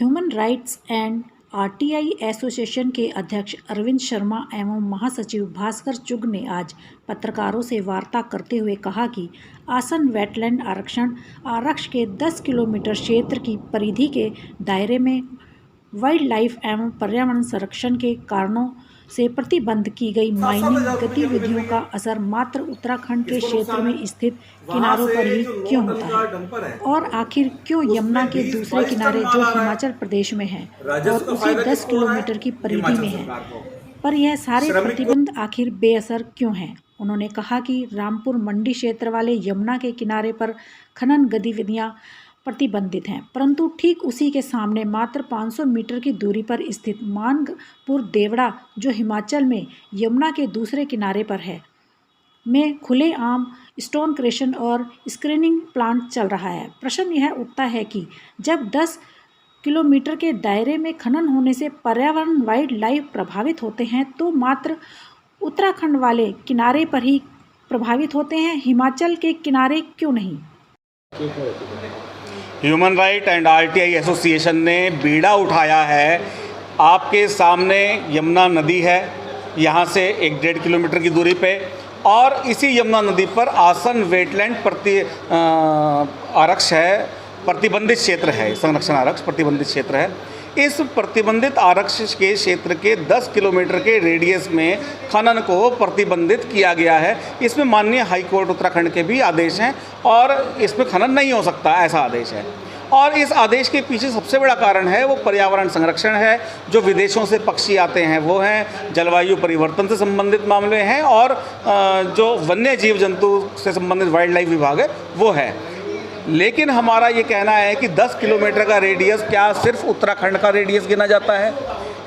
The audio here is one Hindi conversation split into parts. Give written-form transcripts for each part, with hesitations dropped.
Human rights and RTI association के अध्यक्ष अरविंद शर्मा एवं महासचिव भास्कर चुग ने आज पत्रकारों से वार्ता करते हुए कहा कि आसन वेटलैंड आरक्षण आरक्ष के 10 किलोमीटर क्षेत्र की परिधि के दायरे में वाइल्ड लाइफ एवं पर्यावरण संरक्षण के कारणों से प्रतिबंध की गई माइनिंग गतिविधियों का असर मात्र उत्तराखंड के क्षेत्र में स्थित किनारों पर ही क्यों होता है और आखिर क्यों यमुना के दूसरे किनारे जो हिमाचल प्रदेश में है और उसी 10 किलोमीटर की परिधि में है पर यह सारे प्रतिबंध आखिर बेअसर क्यों हैं। उन्होंने कहा कि रामपुर मंडी क्षेत्र वाले यमुना के किनारे पर खनन गतिविधियां प्रतिबंधित हैं, परंतु ठीक उसी के सामने मात्र 500 मीटर की दूरी पर स्थित मानपुर देवड़ा जो हिमाचल में यमुना के दूसरे किनारे पर है में खुलेआम स्टोन क्रेशन और स्क्रीनिंग प्लांट चल रहा है। प्रश्न यह उठता है कि जब 10 किलोमीटर के दायरे में खनन होने से पर्यावरण वाइल्ड लाइफ प्रभावित होते हैं तो मात्र उत्तराखंड वाले किनारे पर ही प्रभावित होते हैं, हिमाचल के किनारे क्यों नहीं। Human right and RTI association ने बीड़ा उठाया है। आपके सामने यमुना नदी है, यहाँ से 1-1.5 किलोमीटर की दूरी पे, और इसी यमुना नदी पर आसन वेटलैंड आरक्ष है, प्रतिबंधित क्षेत्र है, संरक्षण आरक्ष प्रतिबंधित क्षेत्र है। इस प्रतिबंधित आरक्ष के क्षेत्र के 10 किलोमीटर के रेडियस में खनन को प्रतिबंधित किया गया है। इसमें माननीय हाई कोर्ट उत्तराखंड के भी आदेश हैं और इसमें खनन नहीं हो सकता, ऐसा आदेश है। और इस आदेश के पीछे सबसे बड़ा कारण है वो पर्यावरण संरक्षण है। जो विदेशों से पक्षी आते हैं वो हैं, जलवायु परिवर्तन से संबंधित मामले हैं, और जो वन्य जीव जंतु से संबंधित वाइल्ड लाइफ विभाग है वो है। लेकिन हमारा ये कहना है कि 10 किलोमीटर का रेडियस क्या सिर्फ उत्तराखंड का रेडियस गिना जाता है?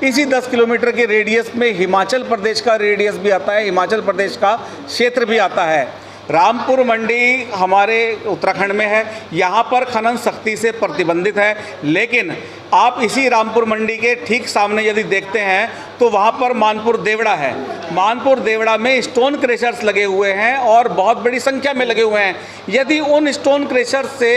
इसी 10 किलोमीटर के रेडियस में हिमाचल प्रदेश का रेडियस भी आता है, हिमाचल प्रदेश का क्षेत्र भी आता है। रामपुर मंडी हमारे उत्तराखंड में है, यहाँ पर खनन सख्ती से प्रतिबंधित है। लेकिन आप इसी रामपुर मंडी के ठीक सामने यदि देखते हैं तो वहाँ पर मानपुर देवड़ा है। मानपुर देवड़ा में स्टोन क्रेशर्स लगे हुए हैं और बहुत बड़ी संख्या में लगे हुए हैं। यदि उन स्टोन क्रेशर्स से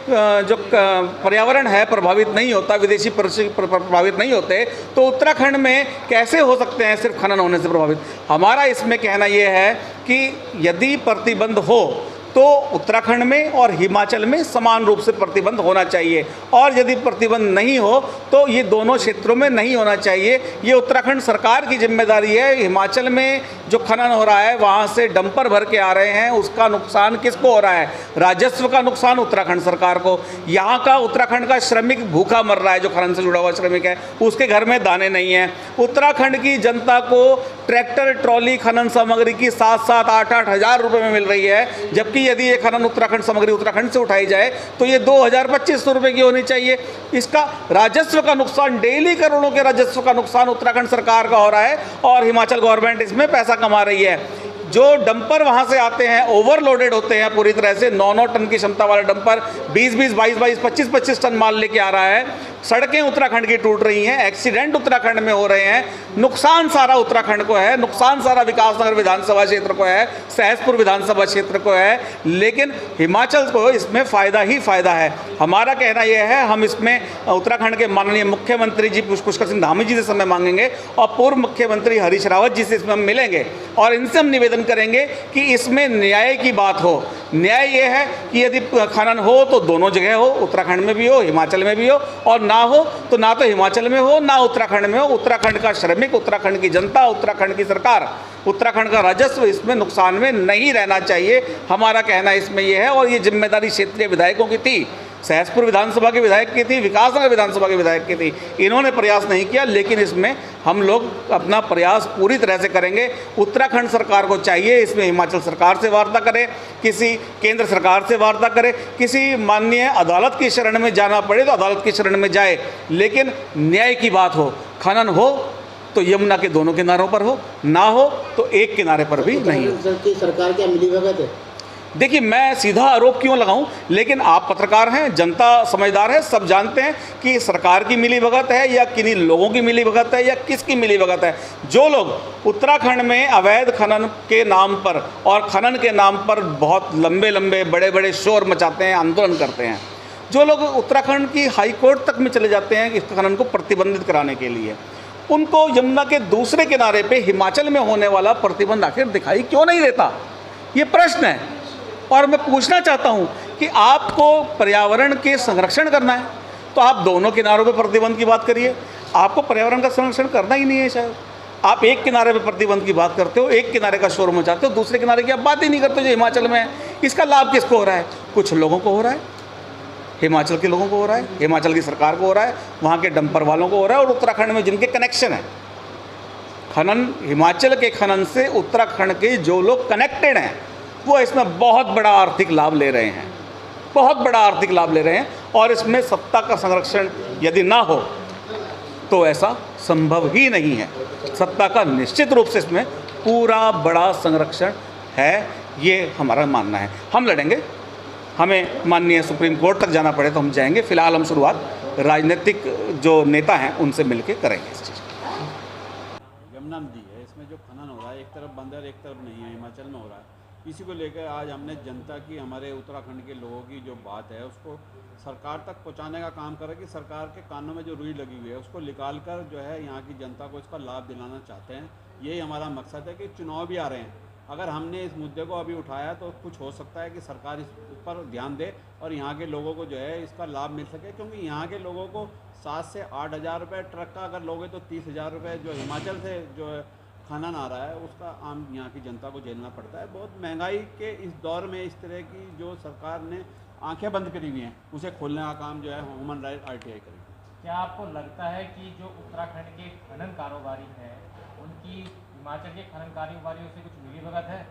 जो पर्यावरण है प्रभावित नहीं होता, विदेशी प्रभावित नहीं होते, तो उत्तराखंड में कैसे हो सकते हैं सिर्फ खनन होने से प्रभावित। हमारा इसमें कहना यह है कि यदि प्रतिबंध हो तो उत्तराखंड में और हिमाचल में समान रूप से प्रतिबंध होना चाहिए, और यदि प्रतिबंध नहीं हो तो ये दोनों क्षेत्रों में नहीं होना चाहिए। ये उत्तराखंड सरकार की जिम्मेदारी है। हिमाचल में जो खनन हो रहा है वहाँ से डंपर भर के आ रहे हैं, उसका नुकसान किसको हो रहा है? राजस्व का नुकसान उत्तराखंड सरकार को। यहाँ का उत्तराखंड का श्रमिक भूखा मर रहा है, जो खनन से जुड़ा हुआ श्रमिक है, उसके घर में दाने नहीं हैं। उत्तराखंड की जनता को ट्रैक्टर ट्रॉली खनन सामग्री की 7-7, 8-8 हज़ार रुपये में मिल रही है, जबकि यदि ये खनन उत्तराखंड सामग्री उत्तराखंड से उठाई जाए तो ये 2,000-2,500 रुपये की होनी चाहिए। इसका राजस्व का नुकसान, डेली करोड़ों के राजस्व का नुकसान उत्तराखंड सरकार का हो रहा है और हिमाचल गवर्नमेंट इसमें पैसा कमा रही है। जो डंपर वहाँ से आते हैं ओवरलोडेड होते हैं पूरी तरह से। 9-9 टन की क्षमता वाला डंपर 20-20, 22-22, 25-25 टन माल लेके आ रहा है। सड़कें उत्तराखंड की टूट रही हैं, एक्सीडेंट उत्तराखंड में हो रहे हैं। नुकसान सारा उत्तराखंड को है, नुकसान सारा विकासनगर विधानसभा क्षेत्र को है, सहसपुर विधानसभा क्षेत्र को है, लेकिन हिमाचल को इसमें फ़ायदा ही फ़ायदा है। हमारा कहना यह है, हम इसमें उत्तराखंड के माननीय मुख्यमंत्री जी पुष्कर सिंह धामी जी से समय मांगेंगे और पूर्व मुख्यमंत्री हरीश रावत जी से इसमें हम मिलेंगे और इनसे हम निवेदन करेंगे कि इसमें न्याय की बात हो। न्याय ये है कि यदि खनन हो तो दोनों जगह हो, उत्तराखंड में भी हो, हिमाचल में भी हो, और ना हो तो ना तो हिमाचल में हो ना उत्तराखंड में हो। उत्तराखंड का श्रमिक, उत्तराखंड की जनता, उत्तराखंड की सरकार, उत्तराखंड का राजस्व इसमें नुकसान में नहीं रहना चाहिए। हमारा कहना इसमें यह है, और ये जिम्मेदारी क्षेत्रीय विधायकों की थी, सहसपुर विधानसभा के विधायक की थी, विकासनगर विधानसभा के विधायक की थी। इन्होंने प्रयास नहीं किया, लेकिन इसमें हम लोग अपना प्रयास पूरी तरह से करेंगे। उत्तराखंड सरकार को चाहिए इसमें हिमाचल सरकार से वार्ता करे, किसी केंद्र सरकार से वार्ता करे, किसी माननीय अदालत की शरण में जाना पड़े तो अदालत की शरण में जाए, लेकिन न्याय की बात हो। खनन हो तो यमुना के दोनों किनारों पर हो, ना हो तो एक किनारे पर भी नहीं हो। सरकार क्या मिलीभगत है? देखिए, मैं सीधा आरोप क्यों लगाऊं, लेकिन आप पत्रकार हैं, जनता समझदार है, सब जानते हैं कि सरकार की मिलीभगत है या किन्हीं लोगों की मिलीभगत है या किसकी मिलीभगत है। जो लोग उत्तराखंड में अवैध खनन के नाम पर और खनन के नाम पर बहुत लंबे लंबे बड़े बड़े शोर मचाते हैं, आंदोलन करते हैं, जो लोग उत्तराखंड की हाई कोर्ट तक में चले जाते हैं इस खनन को प्रतिबंधित कराने के लिए, उनको यमुना के दूसरे किनारे पे हिमाचल में होने वाला प्रतिबंध आखिर दिखाई क्यों नहीं देता, ये प्रश्न है। और मैं पूछना चाहता हूँ कि आपको पर्यावरण के संरक्षण करना है तो आप दोनों किनारों पे प्रतिबंध की बात करिए। आपको पर्यावरण का संरक्षण करना ही नहीं है शायद, आप एक किनारे पे प्रतिबंध की बात करते हो, एक किनारे का शोर मचाते हो, दूसरे किनारे की आप बात ही नहीं करते जो हिमाचल में है। इसका लाभ किसको हो रहा है? कुछ लोगों को हो रहा है, हिमाचल के लोगों को हो रहा है, हिमाचल की सरकार को हो रहा है, वहाँ के डंपर वालों को हो रहा है, और उत्तराखंड में जिनके कनेक्शन है खनन, हिमाचल के खनन से उत्तराखंड के जो लोग कनेक्टेड हैं वो इसमें बहुत बड़ा आर्थिक लाभ ले रहे हैं, बहुत बड़ा आर्थिक लाभ ले रहे हैं। और इसमें सत्ता का संरक्षण यदि ना हो तो ऐसा संभव ही नहीं है। सत्ता का निश्चित रूप से इसमें पूरा बड़ा संरक्षण है, ये हमारा मानना है। हम लड़ेंगे, हमें माननीय सुप्रीम कोर्ट तक जाना पड़े तो हम जाएंगे। फिलहाल हम शुरुआत राजनीतिक जो नेता हैं उनसे मिलके करेंगे इस चीज़। यमुना नदी है, इसमें जो खनन हो रहा है एक तरफ बंद है, एक तरफ नहीं है, हिमाचल में हो रहा है। इसी को लेकर आज हमने जनता की, हमारे उत्तराखंड के लोगों की जो बात है उसको सरकार तक पहुंचाने का काम करें कि सरकार के कानों में जो रुई लगी हुई है उसको निकाल कर जो है यहाँ की जनता को इसका लाभ दिलाना चाहते हैं। यही हमारा मकसद है कि चुनाव भी आ रहे हैं, अगर हमने इस मुद्दे को अभी उठाया तो कुछ हो सकता है कि सरकार इस पर ध्यान दे और यहाँ के लोगों को जो है इसका लाभ मिल सके, क्योंकि यहाँ के लोगों को 7 से 8 हज़ार रुपये ट्रक का अगर लोगे तो 30,000 रुपये जो हिमाचल से जो है खनन आ रहा है उसका आम यहाँ की जनता को झेलना पड़ता है। बहुत महंगाई के इस दौर में इस तरह की जो सरकार ने आंखें बंद करी हुई हैं उसे खोलने का काम जो है ह्यूमन राइट RTI करेगी। क्या आपको लगता है कि जो उत्तराखंड के खनन कारोबारी हैं उनकी हिमाचल के खनन कारोबारियों से कुछ मिलीभगत है?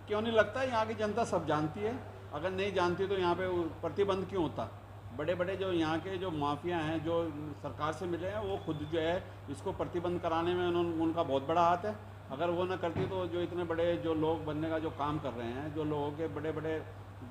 क्यों नहीं लगता, यहाँ की जनता सब जानती है। अगर नहीं जानती तो यहाँ पे प्रतिबंध क्यों होता? बड़े बड़े जो यहाँ के जो माफिया हैं जो सरकार से मिले हैं वो खुद जो है इसको प्रतिबंध कराने में उनका बहुत बड़ा हाथ है। अगर वो ना करती तो जो इतने बड़े जो लोग बनने का जो काम कर रहे हैं, जो लोगों के बड़े बड़े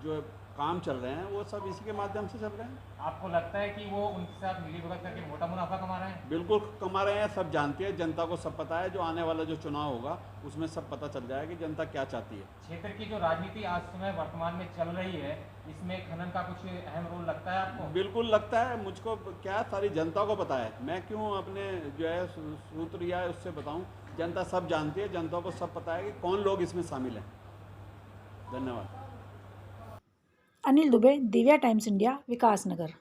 जो काम चल रहे हैं वो सब इसी के माध्यम से चल रहे हैं। आपको लगता है कि वो उनके साथ मिलीभगत करके मोटा मुनाफा कमा रहे हैं? बिल्कुल कमा रहे हैं, सब जानती है, जनता को सब पता है। जो आने वाला जो चुनाव होगा उसमें सब पता चल जाएगा कि जनता क्या चाहती है। क्षेत्र की जो राजनीति आज समय वर्तमान में चल रही है इसमें खनन का कुछ अहम रोल लगता है आपको? बिल्कुल लगता है, मुझको क्या सारी जनता को पता है, मैं क्यों अपने जो है सूत्र या उससे बताऊं। जनता सब जानती है, जनता को सब पता है कि कौन लोग इसमें शामिल हैं। धन्यवाद। Anil Dubey, Divya times India, Vikasnagar.